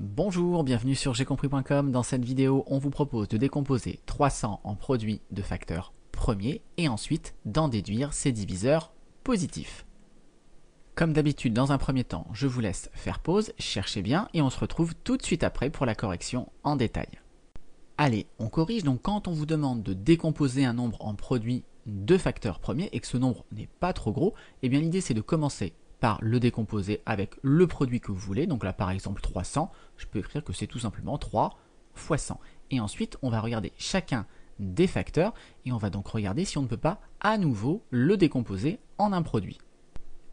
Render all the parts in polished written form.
Bonjour, bienvenue sur j'aiscompris.com. Dans cette vidéo, on vous propose de décomposer 300 en produits de facteurs premiers et ensuite d'en déduire ses diviseurs positifs. Comme d'habitude, dans un premier temps, je vous laisse faire pause, cherchez bien et on se retrouve tout de suite après pour la correction en détail. Allez, on corrige. Donc quand on vous demande de décomposer un nombre en produits de facteurs premiers et que ce nombre n'est pas trop gros, eh bien l'idée c'est de commencer par le décomposer avec le produit que vous voulez. Donc là par exemple 300, je peux écrire que c'est tout simplement 3 fois 100. Et ensuite on va regarder chacun des facteurs et on va donc regarder si on ne peut pas à nouveau le décomposer en un produit.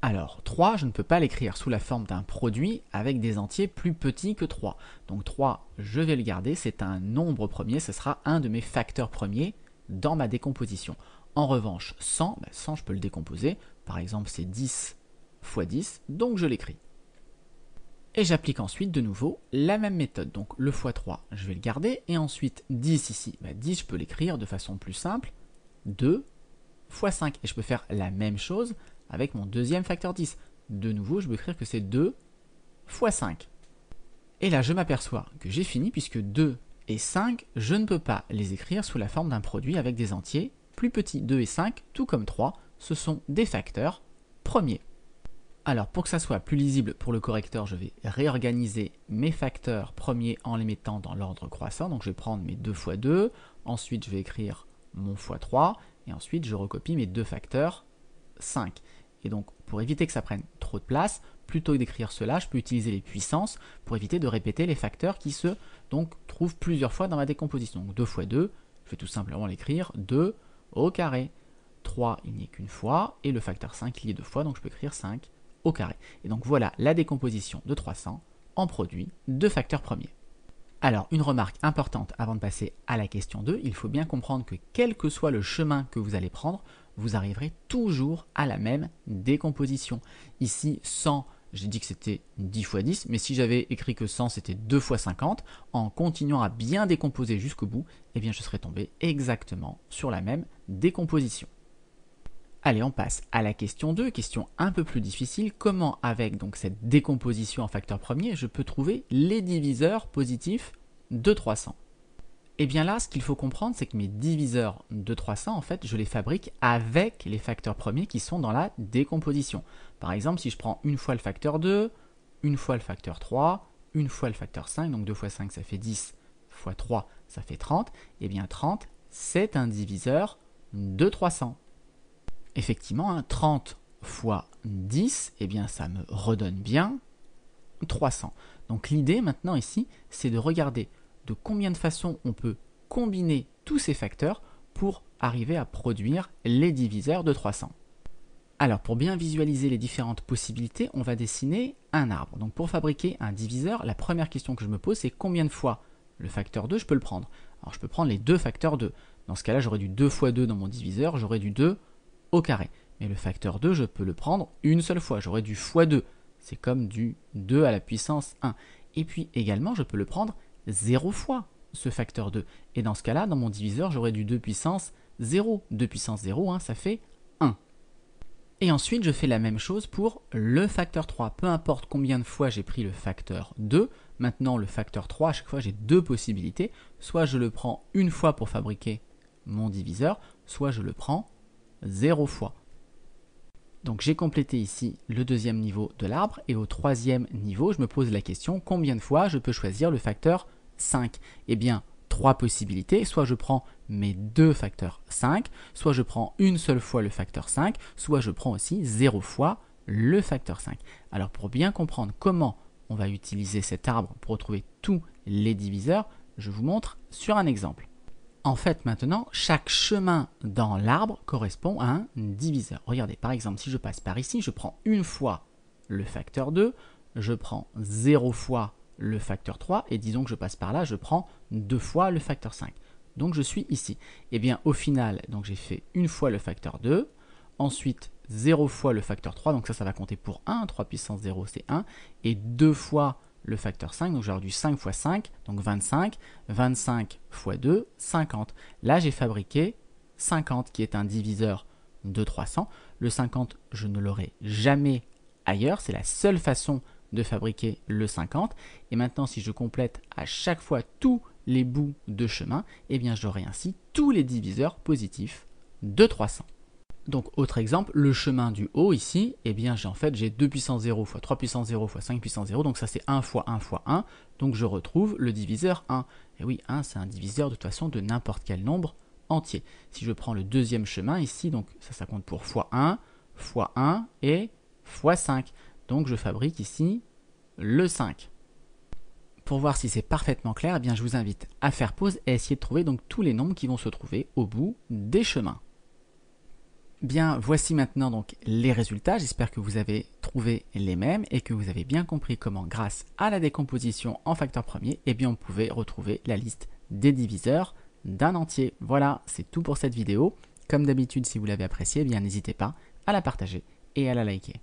Alors 3, je ne peux pas l'écrire sous la forme d'un produit avec des entiers plus petits que 3. Donc 3, je vais le garder, c'est un nombre premier, ce sera un de mes facteurs premiers dans ma décomposition. En revanche 100, 100 je peux le décomposer, par exemple c'est 10 fois 10, donc je l'écris. Et j'applique ensuite de nouveau la même méthode, donc le fois 3 je vais le garder, et ensuite 10 ici, 10 je peux l'écrire de façon plus simple, 2 fois 5, et je peux faire la même chose avec mon deuxième facteur 10. De nouveau, je peux écrire que c'est 2 fois 5. Et là, je m'aperçois que j'ai fini puisque 2 et 5, je ne peux pas les écrire sous la forme d'un produit avec des entiers plus petits. 2 et 5, tout comme 3, ce sont des facteurs premiers. Alors, pour que ça soit plus lisible pour le correcteur, je vais réorganiser mes facteurs premiers en les mettant dans l'ordre croissant. Donc, je vais prendre mes 2 fois 2, ensuite je vais écrire mon fois 3, et ensuite je recopie mes deux facteurs 5. Et donc, pour éviter que ça prenne trop de place, plutôt que d'écrire cela, je peux utiliser les puissances pour éviter de répéter les facteurs qui se trouvent plusieurs fois dans ma décomposition. Donc 2 fois 2, je vais tout simplement l'écrire 2 au carré. 3, il n'y est qu'une fois, et le facteur 5, il y est deux fois, donc je peux écrire 5 au carré. Et donc voilà la décomposition de 300 en produits de facteurs premiers. Alors, une remarque importante avant de passer à la question 2, il faut bien comprendre que quel que soit le chemin que vous allez prendre, vous arriverez toujours à la même décomposition. Ici, 100, j'ai dit que c'était 10 fois 10, mais si j'avais écrit que 100 c'était 2 fois 50, en continuant à bien décomposer jusqu'au bout, eh bien je serais tombé exactement sur la même décomposition. Allez, on passe à la question 2, question un peu plus difficile. Comment, avec donc cette décomposition en facteurs premiers, je peux trouver les diviseurs positifs de 300 ? Et bien là, ce qu'il faut comprendre, c'est que mes diviseurs de 300, en fait, je les fabrique avec les facteurs premiers qui sont dans la décomposition. Par exemple, si je prends une fois le facteur 2, une fois le facteur 3, une fois le facteur 5, donc 2 fois 5, ça fait 10, fois 3, ça fait 30, et bien 30, c'est un diviseur de 300. Effectivement, 30 fois 10, eh bien ça me redonne bien 300. Donc l'idée maintenant ici, c'est de regarder de combien de façons on peut combiner tous ces facteurs pour arriver à produire les diviseurs de 300. Alors pour bien visualiser les différentes possibilités, on va dessiner un arbre. Donc pour fabriquer un diviseur, la première question que je me pose, c'est combien de fois le facteur 2 je peux le prendre. Alors je peux prendre les deux facteurs 2. Dans ce cas-là, j'aurai du 2 fois 2 dans mon diviseur, j'aurai du 2 au carré. Mais le facteur 2, je peux le prendre une seule fois, j'aurai du fois 2. C'est comme du 2 à la puissance 1. Et puis également, je peux le prendre 0 fois, ce facteur 2. Et dans ce cas-là, dans mon diviseur, j'aurai du 2 puissance 0. 2 puissance 0, ça fait 1. Et ensuite, je fais la même chose pour le facteur 3. Peu importe combien de fois j'ai pris le facteur 2, maintenant le facteur 3, à chaque fois j'ai deux possibilités. Soit je le prends une fois pour fabriquer mon diviseur, soit je le prends 0 fois. Donc j'ai complété ici le deuxième niveau de l'arbre et au troisième niveau, je me pose la question combien de fois je peux choisir le facteur 5 ? Eh bien, trois possibilités, soit je prends mes deux facteurs 5, soit je prends une seule fois le facteur 5, soit je prends aussi 0 fois le facteur 5. Alors pour bien comprendre comment on va utiliser cet arbre pour retrouver tous les diviseurs, je vous montre sur un exemple. En fait, maintenant, chaque chemin dans l'arbre correspond à un diviseur. Regardez, par exemple, si je passe par ici, je prends une fois le facteur 2, je prends 0 fois le facteur 3, et disons que je passe par là, je prends 2 fois le facteur 5. Donc je suis ici. Et bien au final, donc j'ai fait une fois le facteur 2, ensuite 0 fois le facteur 3, donc ça va compter pour 1, 3 puissance 0 c'est 1, et 2 fois le facteur 5, donc j'aurai du 5 fois 5, donc 25, 25 fois 2, 50. Là j'ai fabriqué 50 qui est un diviseur de 300. Le 50, je ne l'aurai jamais ailleurs, c'est la seule façon de fabriquer le 50. Et maintenant, si je complète à chaque fois tous les bouts de chemin, eh bien j'aurai ainsi tous les diviseurs positifs de 300. Donc autre exemple, le chemin du haut ici, eh bien j'ai 2 puissance 0 fois 3 puissance 0 fois 5 puissance 0, donc ça c'est 1 fois 1 fois 1, donc je retrouve le diviseur 1. Et oui, 1 c'est un diviseur de toute façon de n'importe quel nombre entier. Si je prends le deuxième chemin ici, donc ça compte pour fois 1 et fois 5. Donc je fabrique ici le 5. Pour voir si c'est parfaitement clair, eh bien je vous invite à faire pause et à essayer de trouver donc tous les nombres qui vont se trouver au bout des chemins. Bien, voici maintenant donc les résultats. J'espère que vous avez trouvé les mêmes et que vous avez bien compris comment, grâce à la décomposition en facteurs premiers, eh bien on pouvait retrouver la liste des diviseurs d'un entier. Voilà, c'est tout pour cette vidéo. Comme d'habitude, si vous l'avez appréciée, eh bien n'hésitez pas à la partager et à la liker.